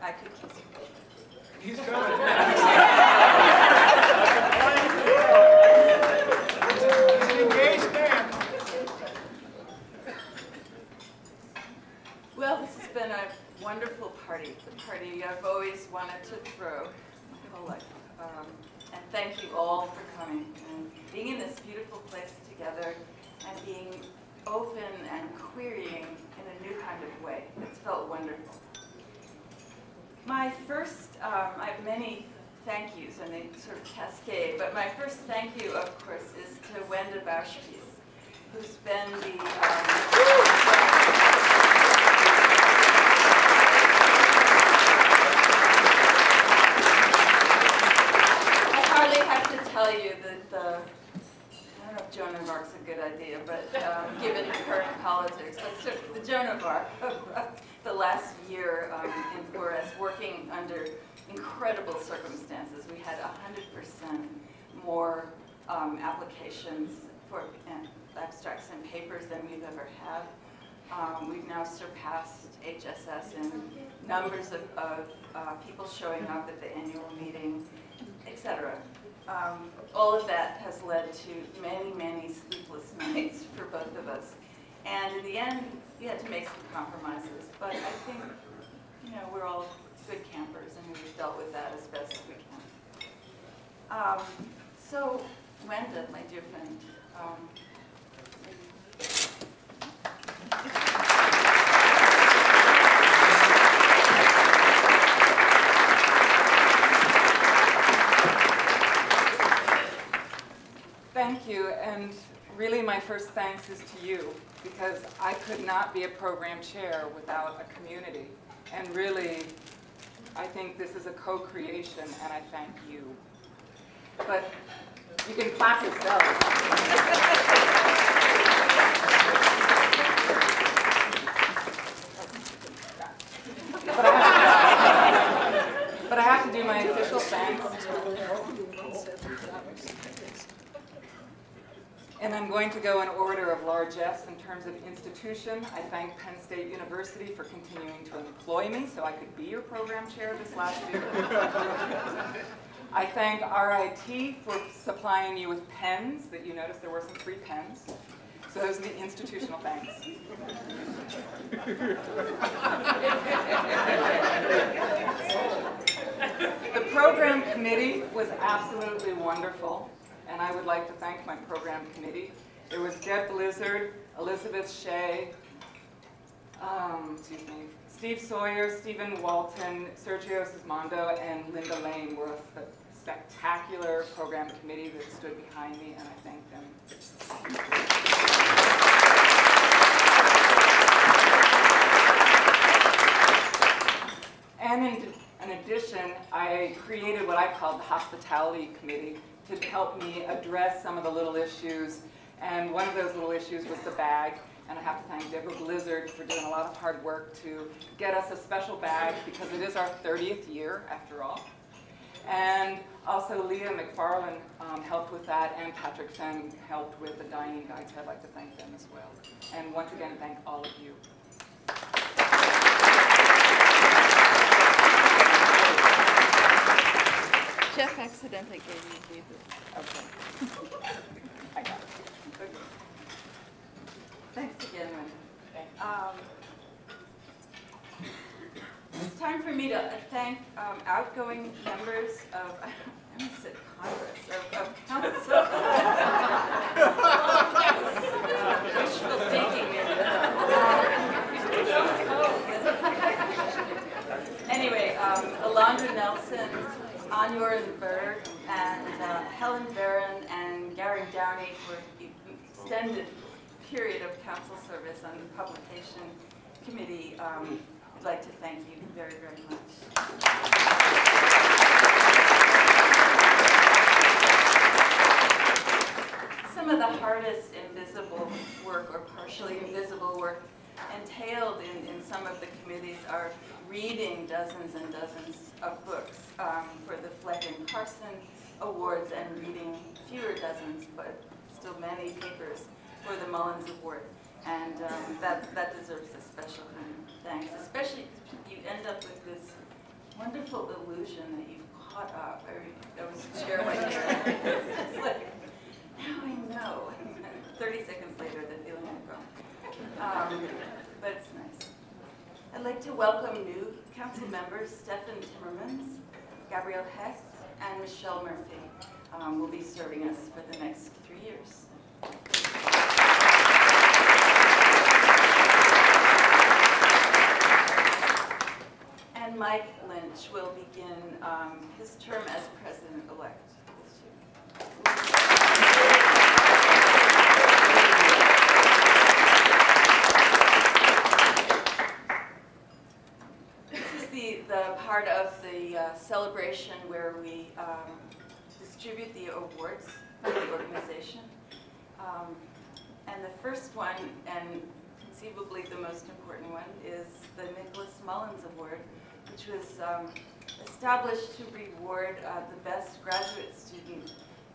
I could kiss you. He's coming. He's an engaged man. Well, this has been a wonderful party. The party I've always wanted to throw my whole life. And thank you all for coming and being in this beautiful place together and being open and querying in a new kind of way. It's felt wonderful. My first, I have many thank yous and they sort of cascade, but my first thank you, of course, is to Wenda Bashpies, who's been the tell you that I don't know if Joan of Arc's a good idea, but given current politics, but the Joan of Arc of the last year in Forest, working under incredible circumstances. We had 100% more applications for abstracts and papers than we've ever had. We've now surpassed HSS in numbers of people showing up at the annual meeting, etc. All of that has led to many, many sleepless nights for both of us. And in the end, we had to make some compromises. But I think, you know, we're all good campers, and we've dealt with that as best as we can. So, Wenda, my dear friend, thank you, and really my first thanks is to you, because I could not be a program chair without a community. And really, I think this is a co-creation, and I thank you. But you can clap yourselves. But I have to do my official thanks. And I'm going to go in order of largesse in terms of institution. I thank Penn State University for continuing to employ me so I could be your program chair this last year. I thank RIT for supplying you with pens, that you noticed there were some free pens. So those are the institutional thanks. The program committee was absolutely wonderful. And I would like to thank my program committee. There was Deb Blizzard, Elizabeth Shea, Steve Sawyer, Stephen Walton, Sergio Sismondo, and Linda Lane were a spectacular program committee that stood behind me, and I thank them. And in addition, I created what I called the Hospitality Committee, to help me address some of the little issues. And one of those little issues was the bag. And I have to thank Deborah Blizzard for doing a lot of hard work to get us a special bag, because it is our 30th year, after all. And also Leah McFarlane helped with that, and Patrick Fenn helped with the dining guides. I'd like to thank them as well. And once again, thank all of you. Jeff accidentally gave you Jesus. Okay. I got it. Okay. Thanks again, Wenda. It's time for me to thank outgoing members of, I almost said Congress, of Council. Wishful thinking. Anyway, Alondra Nelson, Anyor Berg, and Helen Barron and Gary Downey for the extended period of council service on the publication committee. I'd like to thank you very, very much. Some of the hardest invisible work, or partially invisible work, entailed in some of the committees are reading dozens and dozens of books for the Fleck and Carson Awards, and reading fewer dozens, but still many papers for the Mullins Award. And that deserves a special kind of thanks, especially because you end up with this wonderful illusion that you've caught up. I was sharing my It's like, now I know. 30 seconds later, the feeling had gone. But it's nice. I'd like to welcome new council members, Stefan Timmermans, Gabrielle Hecht, and Michelle Murphy. Will be serving us for the next 3 years. And Mike Lynch will begin his term as president-elect this year. This is the part of the celebration where we distribute the awards for the organization. And the first one, and conceivably the most important one, is the Nicholas Mullins Award, which was established to reward the best graduate student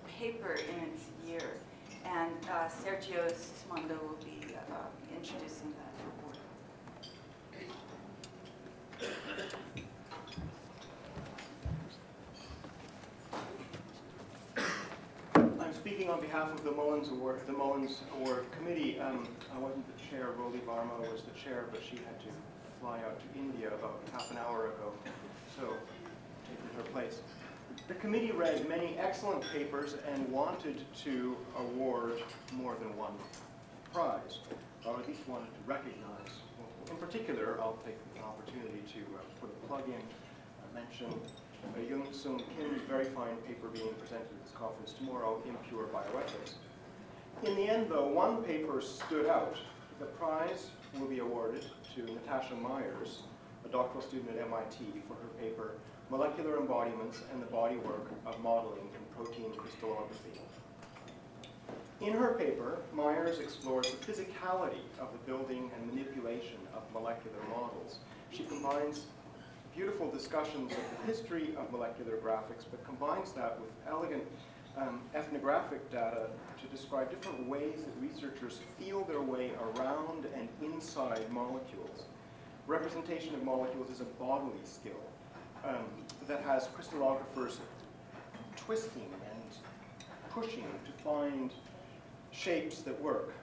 paper in its year. And Sergio Sismondo will be introducing that award. I'm speaking on behalf of the Mullins Award Committee. I wasn't the chair. Roly Varma was the chair, but she had to fly out to India about half an hour ago, so taking her place. The committee read many excellent papers and wanted to award more than one prize, or at least wanted to recognize. In particular, I'll take the opportunity to put a plug in, mention Young Soon Kim's very fine paper being presented at this conference tomorrow, Impure Bioethics. In the end, though, one paper stood out. The prize will be awarded to Natasha Myers, a doctoral student at MIT, for her paper, Molecular Embodiments and the Bodywork of Modeling in Protein Crystallography. In her paper, Myers explores the physicality of the building and manipulation of molecular models. She combines beautiful discussions of the history of molecular graphics, but combines that with elegant ethnographic data to describe different ways that researchers feel their way around and inside molecules. Representation of molecules is a bodily skill that has crystallographers twisting and pushing to find shapes that work.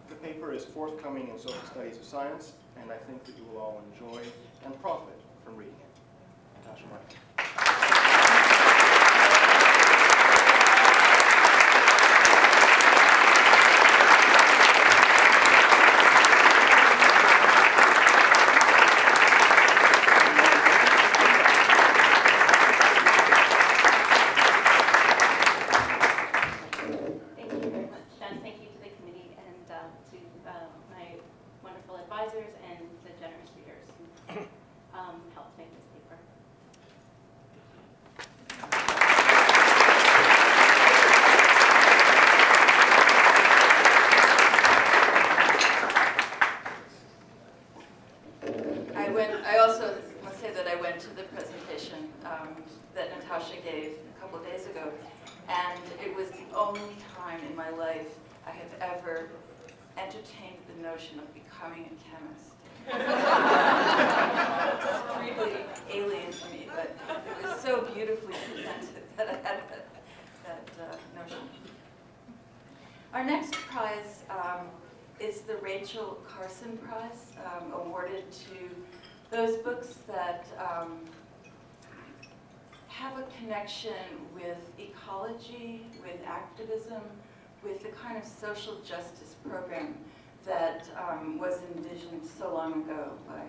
The paper is forthcoming in Social Studies of Science, and I think that you will all enjoy and profit from reading it. Natasha Myers. Advisors and the generous readers who helped make this paper. I also must say that I went to the presentation that Natasha gave a couple of days ago, and it was the only time in my life I have ever entertained the notion of becoming a chemist. It's really alien to me, but it was so beautifully presented that I had that notion. Our next prize is the Rachel Carson Prize, awarded to those books that have a connection with ecology, with activism, with the kind of social justice program that was envisioned so long ago by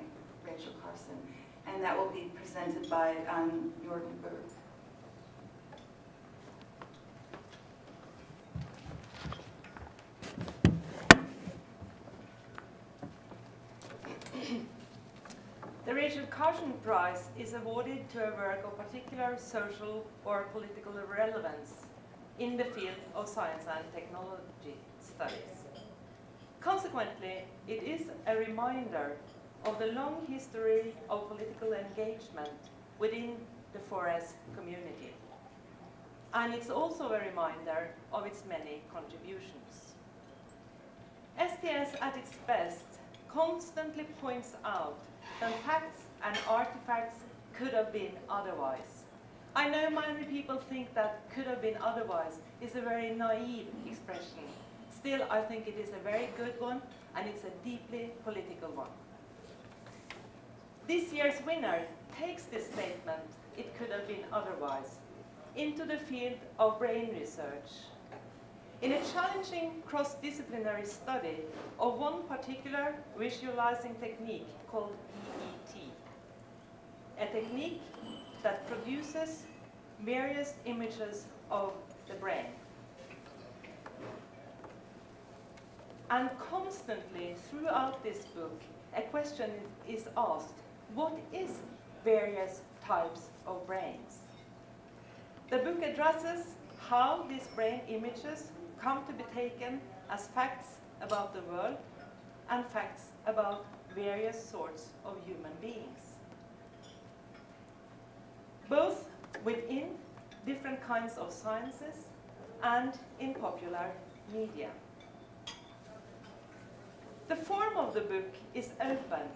Rachel Carson. And that will be presented by Nordenberg. The Rachel Carson Prize is awarded to a work of particular social or political relevance in the field of science and technology studies. Consequently, it is a reminder of the long history of political engagement within the 4S community. And it's also a reminder of its many contributions. STS at its best constantly points out that facts and artifacts could have been otherwise. I know many people think that could have been otherwise is a very naive expression. Still, I think it is a very good one, and it's a deeply political one. This year's winner takes this statement, "It could have been otherwise," into the field of brain research. In a challenging cross-disciplinary study of one particular visualizing technique called EET, a technique that produces various images of the brain. And constantly throughout this book, a question is asked: what is various types of brains? The book addresses how these brain images come to be taken as facts about the world and facts about various sorts of human beings, both within different kinds of sciences and in popular media. The form of the book is open.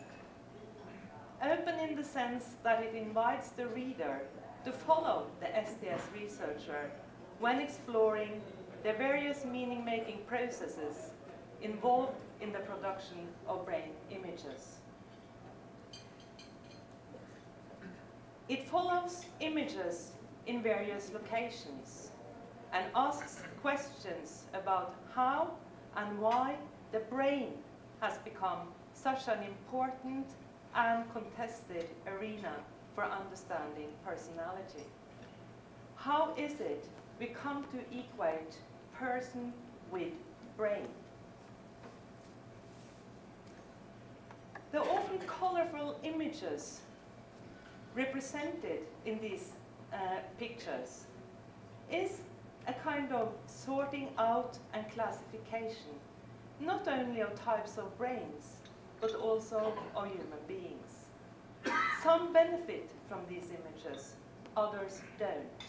Open in the sense that it invites the reader to follow the STS researcher when exploring the various meaning-making processes involved in the production of brain images. It follows images in various locations and asks questions about how and why the brain has become such an important and contested arena for understanding personality. How is it we come to equate person with brain? The often colorful images represented in these pictures is a kind of sorting out and classification, not only of types of brains, but also of human beings. Some benefit from these images, others don't.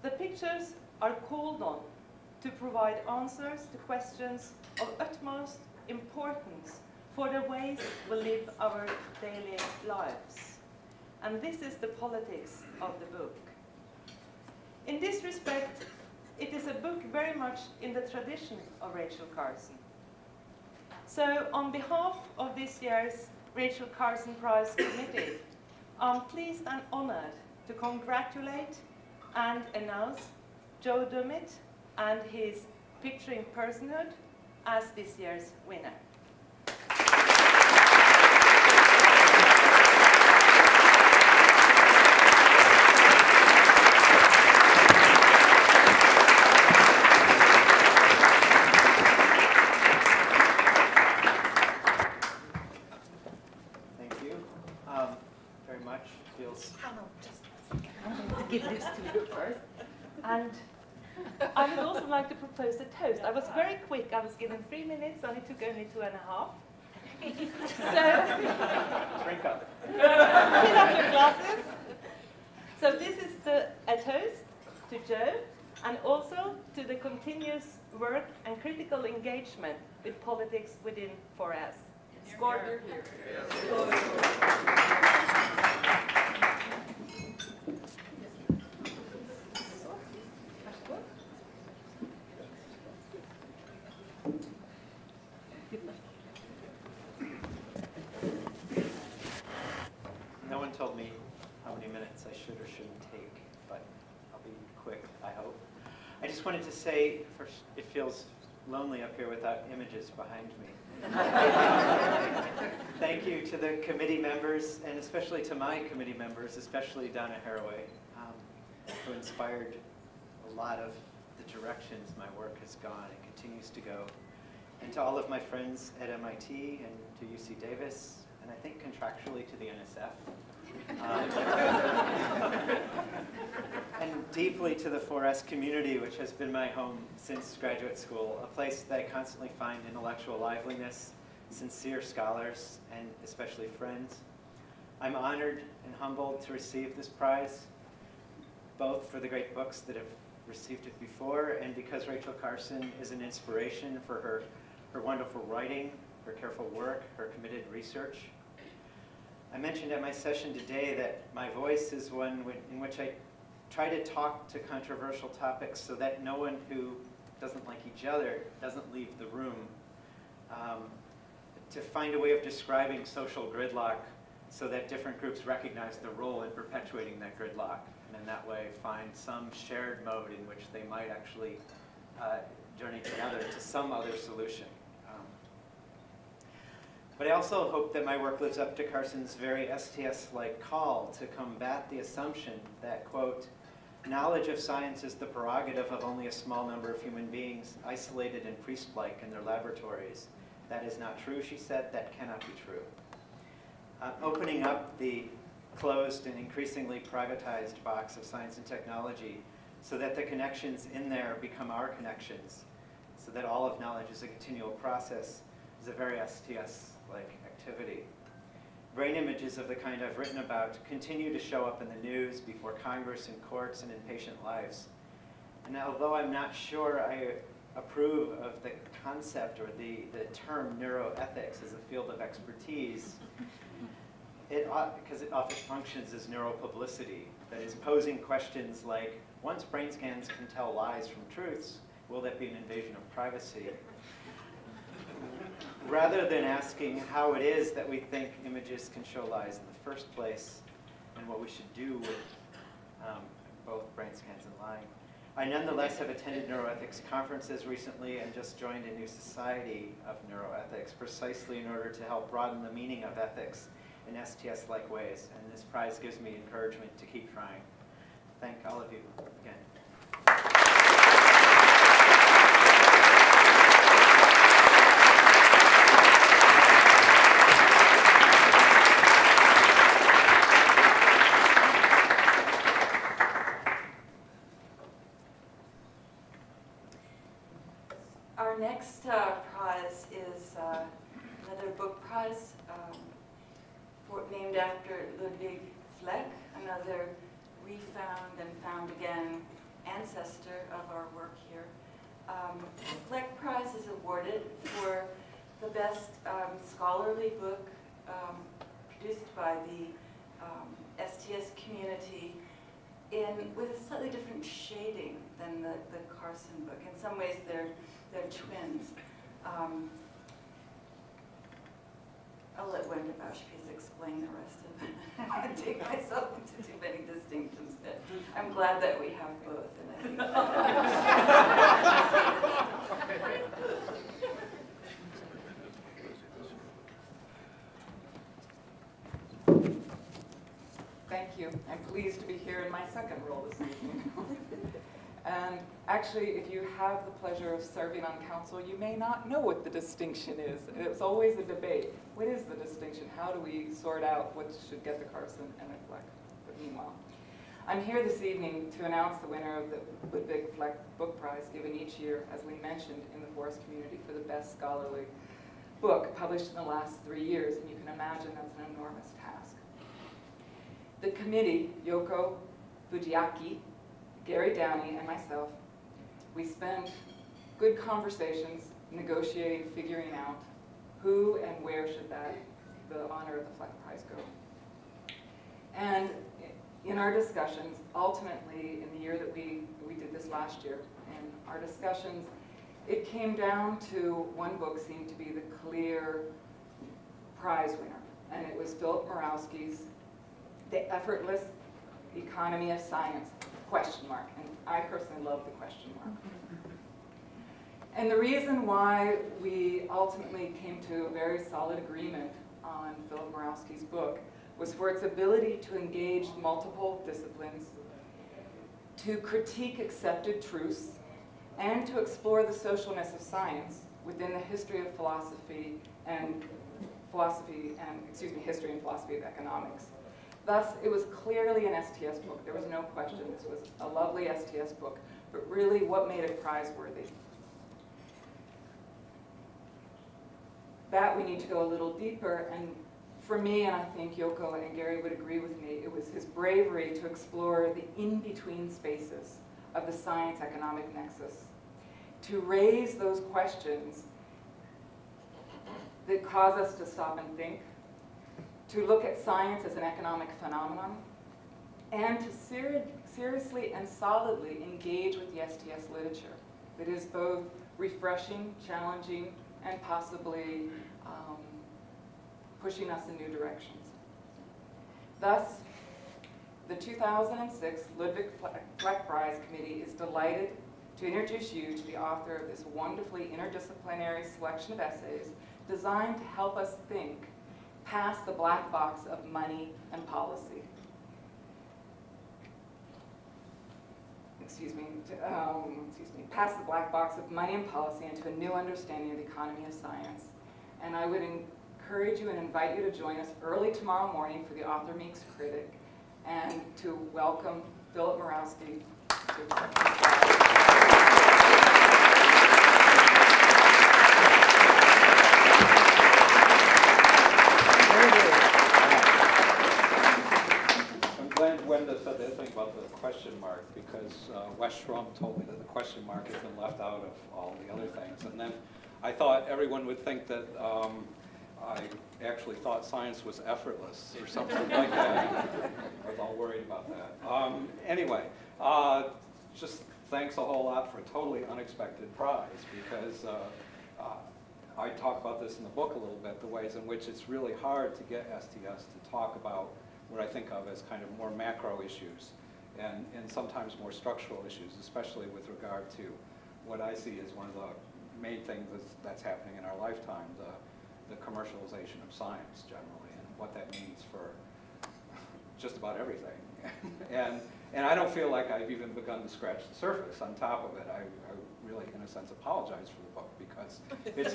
The pictures are called on to provide answers to questions of utmost importance for the ways we live our daily lives. And this is the politics of the book. In this respect, it is a book very much in the tradition of Rachel Carson. So on behalf of this year's Rachel Carson Prize Committee, I'm pleased and honored to congratulate and announce Joe Dummett and his Picturing Personhood as this year's winner. Give this to you first. And I would also like to propose a toast. I was very quick. I was given 3 minutes, and it took only 2.5. So, Drink up. fill up your glasses. So this is a toast to Joe, and also to the continuous work and critical engagement with politics within 4S. Skål. No one told me how many minutes I should or shouldn't take, but I'll be quick, I hope. I just wanted to say, first, it feels lonely up here without images behind me. Thank you to the committee members, and especially to my committee members, especially Donna Haraway, who inspired a lot of the directions my work has gone and continues to go. And to all of my friends at MIT and to UC Davis, and I think contractually to the NSF. And deeply to the 4S community, which has been my home since graduate school, a place that I constantly find intellectual liveliness, sincere scholars, and especially friends. I'm honored and humbled to receive this prize, both for the great books that have received it before, and because Rachel Carson is an inspiration for her wonderful writing, her careful work, her committed research. I mentioned at my session today that my voice is one in which I try to talk to controversial topics so that no one who doesn't like each other doesn't leave the room. To find a way of describing social gridlock so that different groups recognize their role in perpetuating that gridlock, and in that way find some shared mode in which they might actually journey together to some other solution. But I also hope that my work lives up to Carson's very STS-like call to combat the assumption that, quote, knowledge of science is the prerogative of only a small number of human beings, isolated and priest-like in their laboratories. That is not true, she said. That cannot be true. Opening up the closed and increasingly privatized box of science and technology so that the connections in there become our connections, so that all of knowledge is a continual process, is a very STS-like activity. Brain images of the kind I've written about continue to show up in the news, before Congress, in courts, and in patient lives. And although I'm not sure I approve of the concept or the term neuroethics as a field of expertise, because it often functions as neuropublicity, that is posing questions like, once brain scans can tell lies from truths, will that be an invasion of privacy? Rather than asking how it is that we think images can show lies in the first place and what we should do with both brain scans and lying. I nonetheless have attended neuroethics conferences recently and just joined a new society of neuroethics precisely in order to help broaden the meaning of ethics in STS-like ways. And this prize gives me encouragement to keep trying. Thank all of you again. Our next prize is another book prize named after Ludwig Fleck, another refound and found again ancestor of our work here. The Fleck Prize is awarded for the best scholarly book produced by the STS community with a slightly different shading than the Carson book. In some ways, they're twins. I'll let Wenda Bausch explain the rest of it. I don't take myself into too many distinctions, but I'm glad that we have both. And I think Thank you. I'm pleased to be here in my second role this evening. And actually, if you have the pleasure of serving on council, you may not know what the distinction is. It's always a debate. What is the distinction? How do we sort out what should get the Carson and the Fleck? But meanwhile, I'm here this evening to announce the winner of the Ludwig Fleck Book Prize given each year, as we mentioned, in the forest community for the best scholarly book published in the last 3 years. And you can imagine that's an enormous task. The committee, Yoko Fujiaki, Gary Downey, and myself, we spent good conversations negotiating, figuring out who and where should the honor of the Fleck Prize go. And in our discussions, ultimately, in the year that we did this last year, in our discussions, it came down to one book seemed to be the clear prize winner, and it was Philip Murawski's The Effortless Economy of Science, ? And I personally love the question mark. And the reason why we ultimately came to a very solid agreement on Philip Murawski's book was for its ability to engage multiple disciplines, to critique accepted truths, and to explore the socialness of science within the history of history and philosophy of economics. Thus, it was clearly an STS book. There was no question. This was a lovely STS book, but really what made it prize-worthy? That we need to go a little deeper, and for me, and I think Yoko and Gary would agree with me, it was his bravery to explore the in-between spaces of the science-economic nexus, to raise those questions that cause us to stop and think, to look at science as an economic phenomenon, and to seriously and solidly engage with the STS literature that is both refreshing, challenging, and possibly pushing us in new directions. Thus, the 2006 Ludwig Fleck Prize Committee is delighted to introduce you to the author of this wonderfully interdisciplinary selection of essays designed to help us think past the black box of money and policy. Past the black box of money and policy into a new understanding of the economy of science. And I would encourage you and invite you to join us early tomorrow morning for the Author Meets Critic, and to welcome Philip Morawski to accept his prize. I'm glad Wenda said that thing about the question mark, because Wes Schrum told me that the question mark has been left out of all the other things. And then I thought everyone would think that I actually thought science was effortless or something like that. I was all worried about that. Anyway, just thanks a whole lot for a totally unexpected prize, because I talk about this in the book a little bit, the ways in which it's really hard to get STS to talk about what I think of as kind of more macro issues and sometimes more structural issues, especially with regard to what I see as one of the main things that's happening in our lifetime, the commercialization of science generally, and what that means for just about everything. and I don't feel like I've even begun to scratch the surface on top of it. I really, in a sense, apologize for the book, because it's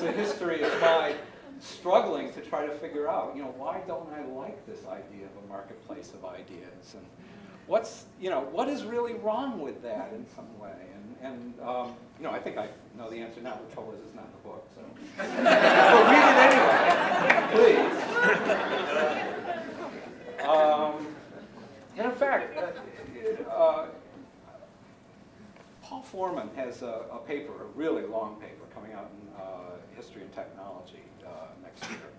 a history of my struggling to try to figure out, why don't I like this idea of a marketplace of ideas, and what is really wrong with that in some way? And I think I know the answer now. The trouble is, it's not in the book, so. But read it anyway, please. And in fact, Paul Foreman has a paper, a really long paper, coming out in History and Technology next year,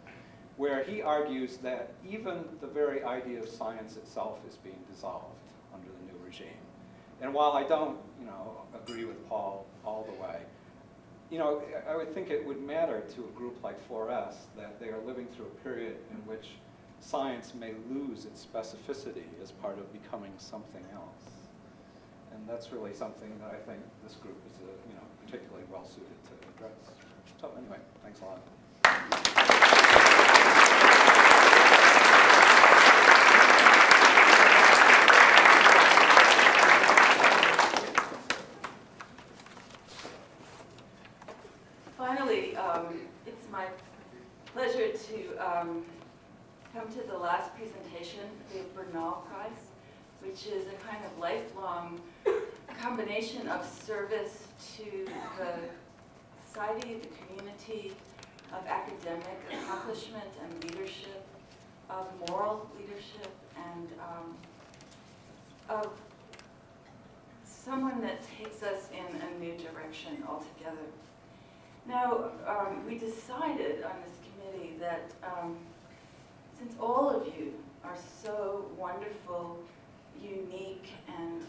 where he argues that even the very idea of science itself is being dissolved under the new regime. And while I don't, agree with Paul all the way, I would think it would matter to a group like 4S that they are living through a period in which science may lose its specificity as part of becoming something else. And that's really something that I think this group is, particularly well suited to address. So anyway, thanks a lot. Finally, it's my pleasure to come to the last presentation, the Bernal Prize, which is a kind of lifelong combination of service to the society, the community, of academic accomplishment and leadership, of moral leadership, and of someone that takes us in a new direction altogether. Now, we decided on this committee that since all of you are so wonderful, unique, and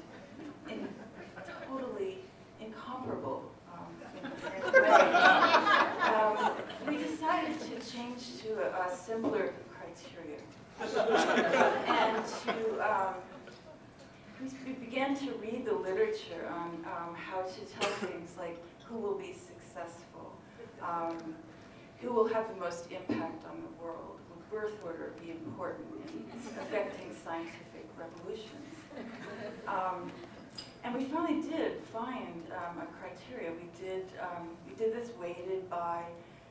totally incomparable in a way, we decided to change to a simpler criteria. And we began to read the literature on how to tell things like who will be successful, who will have the most impact on the world, will birth order be important in affecting scientific revolutions. And we finally did find a criteria. We did this weighted by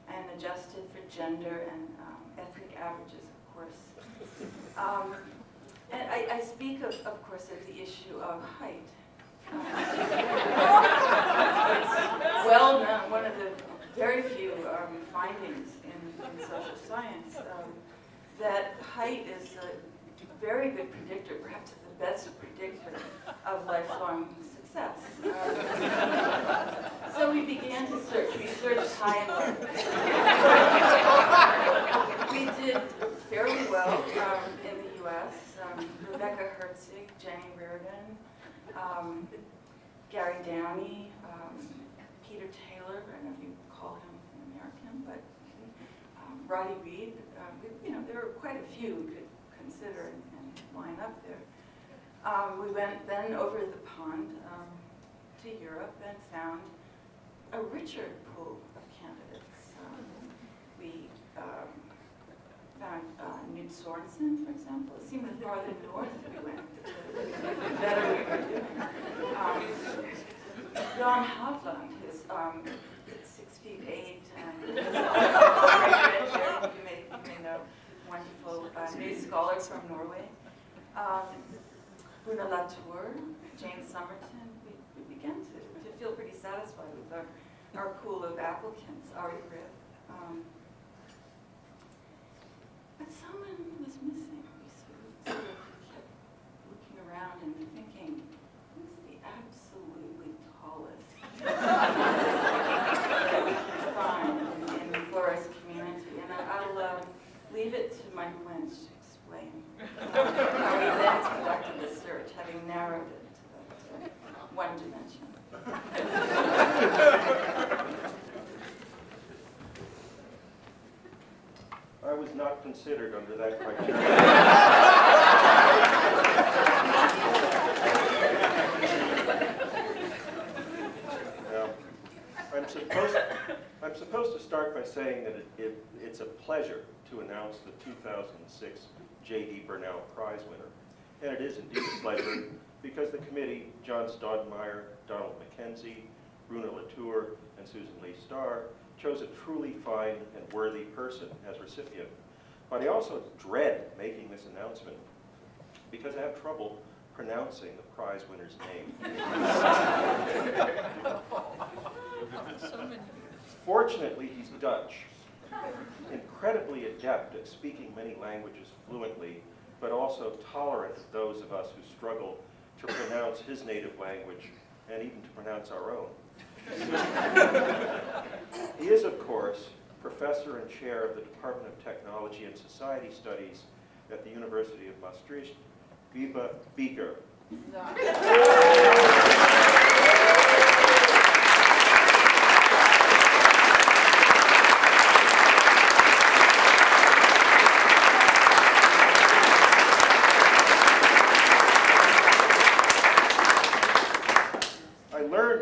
and adjusted for gender and ethnic averages, of course. And I speak, of course, of the issue of height. It's well known, one of the very few findings in social science, that height is a very good predictor, perhaps the best predictor of lifelong success. So we began to search. We searched high and low. We Gary Downey, Peter Taylor, I don't know if you call him an American, but Roddy Reed. There were quite a few we could consider and line up there. We went then over the pond to Europe and found a richer pool of candidates. We found Knut Sorensen, for example. It seemed the farther north we went, the better we were doing. Jan Havland, who's 6'8", and has great red hair. You may know, wonderful new scholar from Norway. Una Latour, Jane Somerton. We began to feel pretty satisfied with our pool of applicants, Ari Griff. But someone was missing. We sort of kept looking around and thinking, who's the absolutely tallest that we can find in the forest community? And I'll leave it to Mike Lynch to explain how we then conducted the search, having narrowed it to that one dimension. I was not considered under that criteria. Now, I'm supposed to start by saying that it's a pleasure to announce the 2006 J.D. Burnell Prize winner. And it is indeed a pleasure because the committee, John Staudenmeyer, Donald McKenzie, Bruna Latour, and Susan Lee Starr, chose a truly fine and worthy person as recipient. But I also dread making this announcement because I have trouble pronouncing the prize winner's name. Fortunately, he's Dutch, incredibly adept at speaking many languages fluently, but also tolerant of those of us who struggle to pronounce his native language and even to pronounce our own. He is, of course, professor and chair of the Department of Technology and Society Studies at the University of Maastricht, Wiebe Beeker.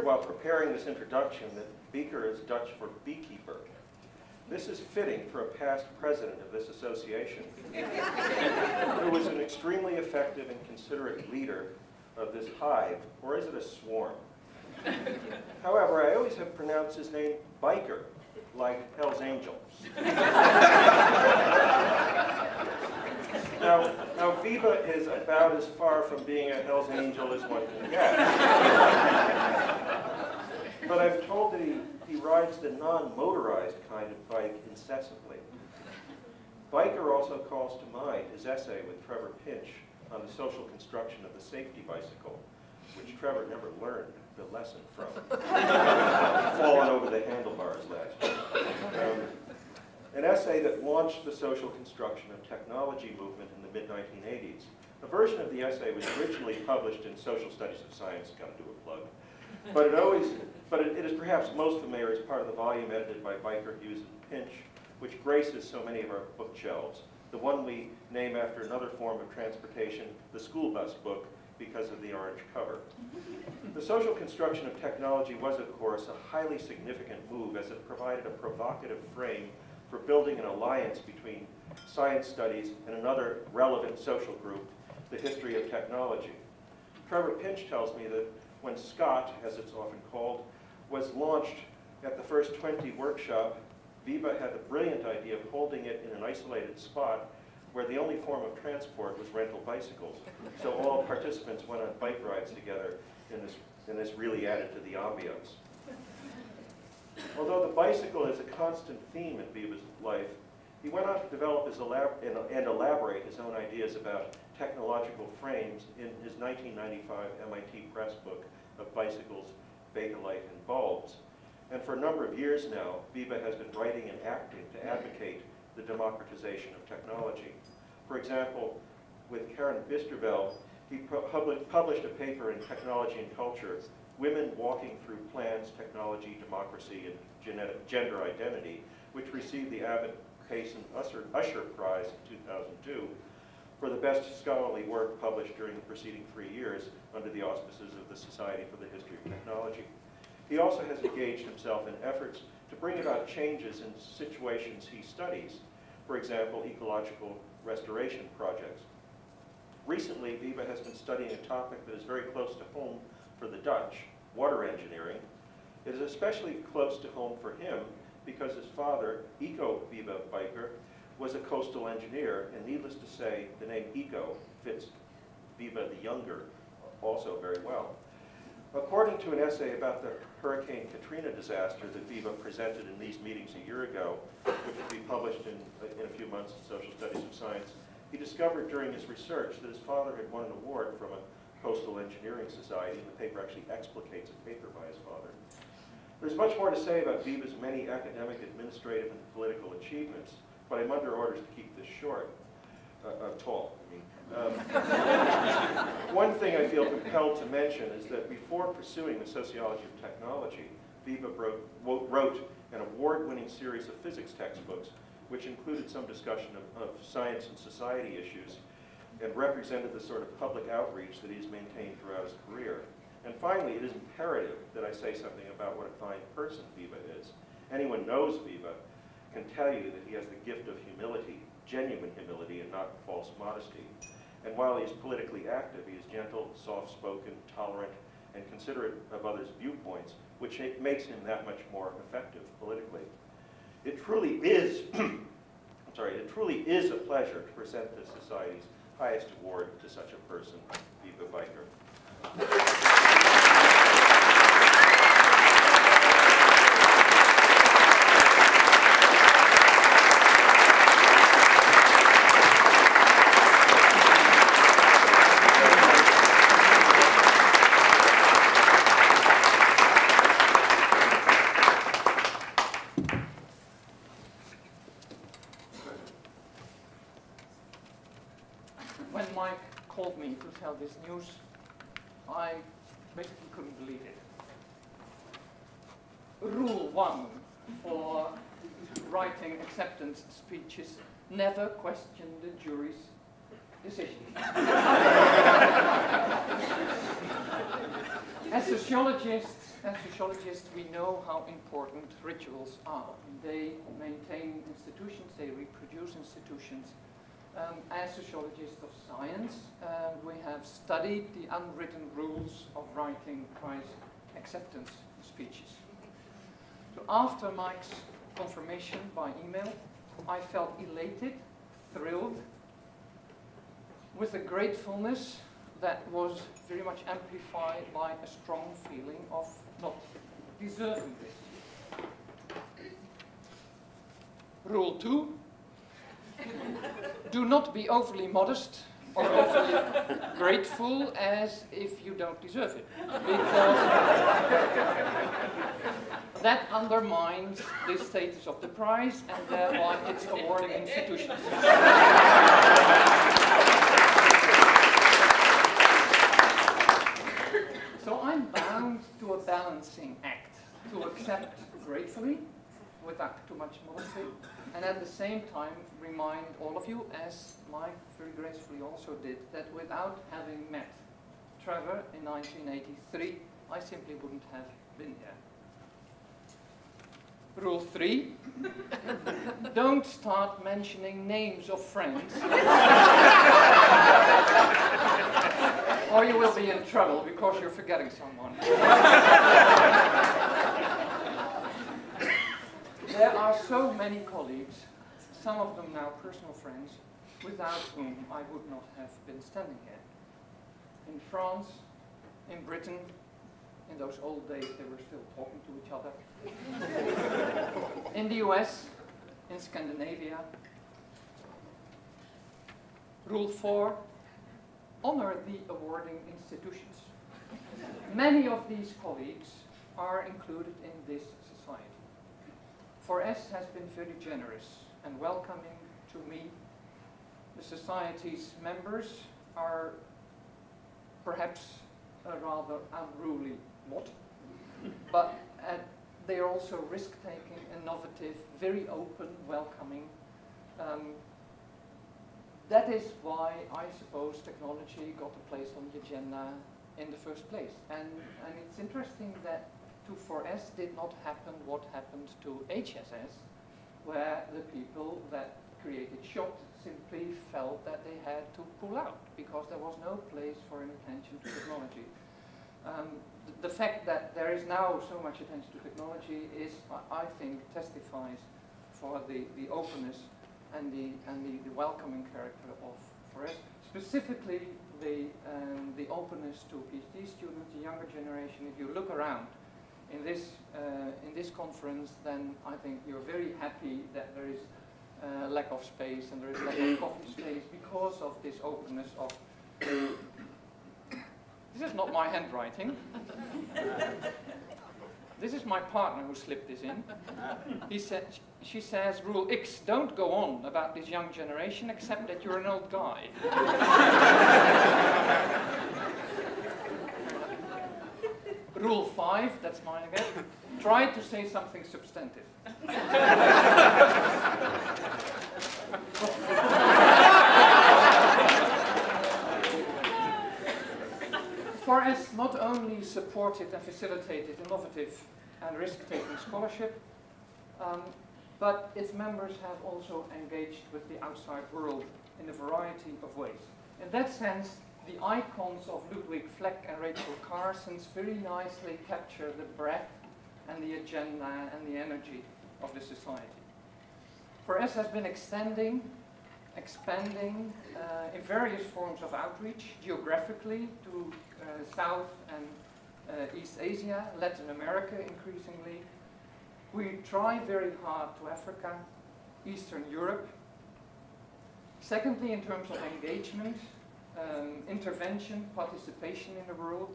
While preparing this introduction that Beeker is Dutch for beekeeper. This is fitting for a past president of this association, who was an extremely effective and considerate leader of this hive, or is it a swarm? However, I always have pronounced his name Biker, like Hell's Angel. Now Wiebe is about as far from being a Hell's Angel as one can get. But I'm told that he rides the non-motorized kind of bike incessantly. Biker also calls to mind his essay with Trevor Pinch on the social construction of the safety bicycle, which Trevor never learned the lesson from, falling over the handlebars last year. An essay that launched the social construction of technology movement in the mid-1980s. A version of the essay was originally published in Social Studies of Science, got to do a plug, but it is perhaps most familiar as part of the volume edited by Biker, Hughes, and Pinch, which graces so many of our bookshelves. The one we name after another form of transportation, the school bus book, because of the orange cover. The social construction of technology was, of course, a highly significant move as it provided a provocative frame for building an alliance between science studies and another relevant social group, the history of technology. Trevor Pinch tells me that when SCOT, as it's often called, was launched at the first 20 workshop, Wiebe had the brilliant idea of holding it in an isolated spot where the only form of transport was rental bicycles. So all participants went on bike rides together, and this really added to the ambiance. Although the bicycle is a constant theme in Wiebe's life, he went on to develop and elaborate his own ideas about technological frames in his 1995 MIT Press book of Bicycles, Bakelite, and Bulbs. And for a number of years now, Wiebe has been writing and acting to advocate the democratization of technology. For example, with Karen Bisterveld, he published a paper in Technology and Culture, Women Walking Through Plans, Technology, Democracy, and Gender Identity, which received the Abbott, Case, and Usher Prize in 2002 for the best scholarly work published during the preceding 3 years under the auspices of the Society for the History of Technology. He also has engaged himself in efforts to bring about changes in situations he studies, for example, ecological restoration projects. Recently, Wiebe has been studying a topic that is very close to home for the Dutch, water engineering. It is especially close to home for him because his father, Eco Wiebe Bijker, was a coastal engineer, and needless to say, the name Eco fits Wiebe the Younger also very well. According to an essay about the Hurricane Katrina disaster that Wiebe presented in these meetings a year ago, which will be published in a few months in Social Studies of Science, he discovered during his research that his father had won an award from a coastal engineering society, and the paper actually explicates a paper by his father. There's much more to say about Wiebe's many academic, administrative, and political achievements, but I'm under orders to keep this short, tall. One thing I feel compelled to mention is that before pursuing the sociology of technology, Wiebe wrote an award-winning series of physics textbooks, which included some discussion of science and society issues, and represented the sort of public outreach that he's maintained throughout his career. And finally, it is imperative that I say something about what a fine person Wiebe is. Anyone who knows Wiebe can tell you that he has the gift of humility, genuine humility, and not false modesty. And while he is politically active, he is gentle, soft-spoken, tolerant, and considerate of others' viewpoints, which makes him that much more effective politically. It truly is, it truly is a pleasure to present the Society's highest award to such a person, Wiebe Bijker. When Mike called me to tell this news, I basically couldn't believe it. Rule 1 for writing acceptance speeches: never question the jury's decision. As sociologists, we know how important rituals are. They maintain institutions, they reproduce institutions. As sociologists of science, we have studied the unwritten rules of writing prize acceptance speeches. So after Mike's confirmation by email, I felt elated, thrilled, with a gratefulness that was very much amplified by a strong feeling of not deserving this. Rule 2. Do not be overly modest or overly grateful as if you don't deserve it, because that undermines the status of the prize and thereby its awarding institutions. So I'm bound to a balancing act, to accept gratefully without too much modesty, and at the same time remind all of you, as Mike very gracefully also did, that without having met Trevor in 1983, I simply wouldn't have been here. Rule 3, don't start mentioning names of friends, or you will be in trouble because you're forgetting someone. There are so many colleagues, some of them now personal friends, without whom I would not have been standing here. In France, in Britain, in those old days they were still talking to each other. In the US, in Scandinavia. Rule 4, honor the awarding institutions. Many of these colleagues are included in this society. 4S has been very generous and welcoming to me. The Society's members are perhaps a rather unruly lot, but they are also risk-taking, innovative, very open, welcoming. That is why I suppose technology got a place on the agenda in the first place. And it's interesting that to 4S did not happen what happened to HSS, where the people that created SHOT simply felt that they had to pull out because there was no place for an attention to technology. The fact that there is now so much attention to technology is, I think, testifies for the openness and the welcoming character of 4S. Specifically, the openness to PhD students, the younger generation. If you look around in this conference, then I think you're very happy that there is lack of space and there is lack of coffee space because of this openness of. This is not my handwriting. This is my partner who slipped this in. She says, rule X, don't go on about this young generation except that you're an old guy. Rule 5, that's mine again, try to say something substantive. 4S not only supported and facilitated innovative and risk-taking scholarship, but its members have also engaged with the outside world in a variety of ways. In that sense, the icons of Ludwig Fleck and Rachel Carsons very nicely capture the breadth and the agenda and the energy of the society. 4S has been expanding in various forms of outreach, geographically to South and East Asia, Latin America increasingly. We try very hard to Africa, Eastern Europe. Secondly, in terms of engagement, intervention, participation in the world,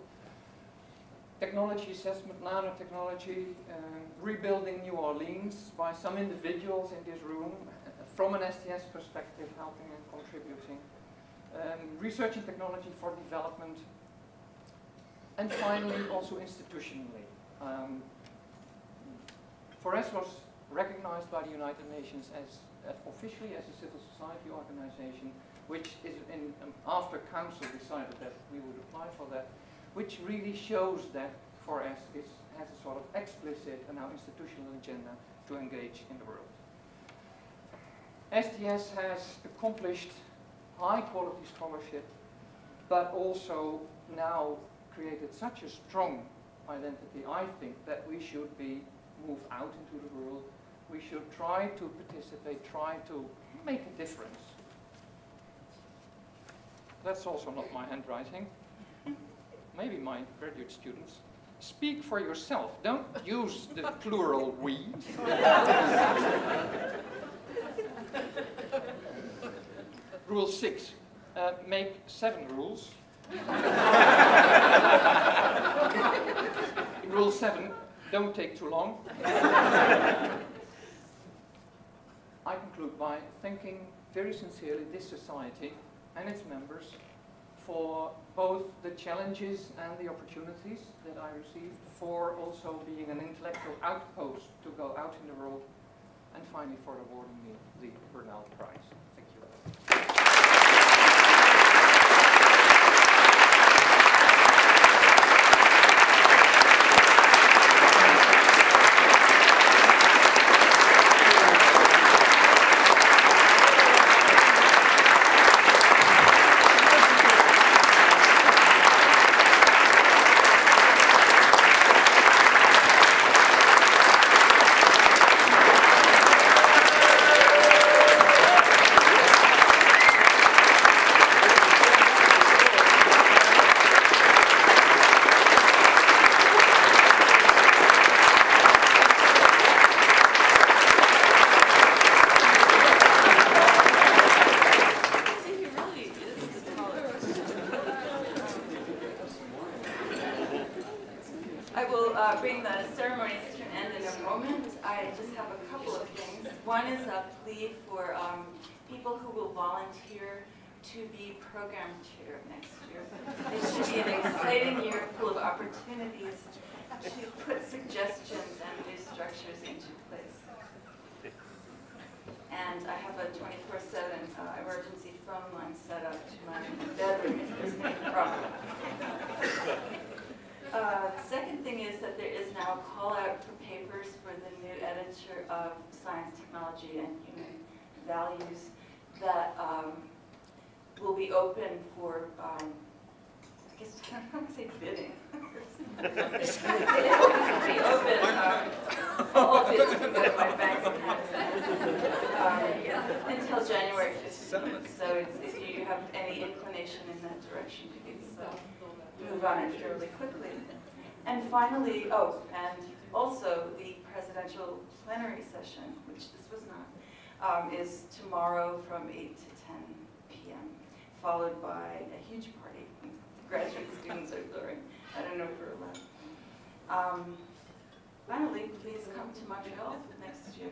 technology assessment, nanotechnology, rebuilding New Orleans by some individuals in this room, from an STS perspective, helping and contributing, research and technology for development, and finally also institutionally. 4S was recognized by the United Nations as officially as a civil society organization, which is after Council decided that we would apply for that, which really shows that 4S has a sort of explicit and now institutional agenda to engage in the world. STS has accomplished high quality scholarship, but also now created such a strong identity, I think, that we should move out into the world. We should try to participate, try to make a difference. That's also not my handwriting. Maybe my graduate students. Speak for yourself. Don't use the plural we. Rule 6. Make 7 rules. Rule 7. Don't take too long. I conclude by thanking very sincerely this society and its members for both the challenges and the opportunities that I received, for also being an intellectual outpost to go out in the world, and finally for awarding me the Bernal Prize. Thank you. Bring the ceremonies to an end in a moment. I just have a couple of things. One is a plea for people who will volunteer to be program chair next year. It should be an exciting year full of opportunities to put suggestions and new structures into place. And I have a 24/7 emergency phone line set up to my bedroom if there's any problem. The second thing is that there is now a call out for papers for the new editor of Science, Technology, and Human Values that will be open for, I guess, I don't want to say bidding. It will be open, all bids can go to my bank account until January 15th. So if you have any inclination in that direction, please move on it fairly quickly. And finally, and also the presidential plenary session, which this was not, is tomorrow from 8 to 10 p.m., followed by a huge party. The graduate students are throwing, I don't know if we're allowed. Finally, please come to Montreal next year.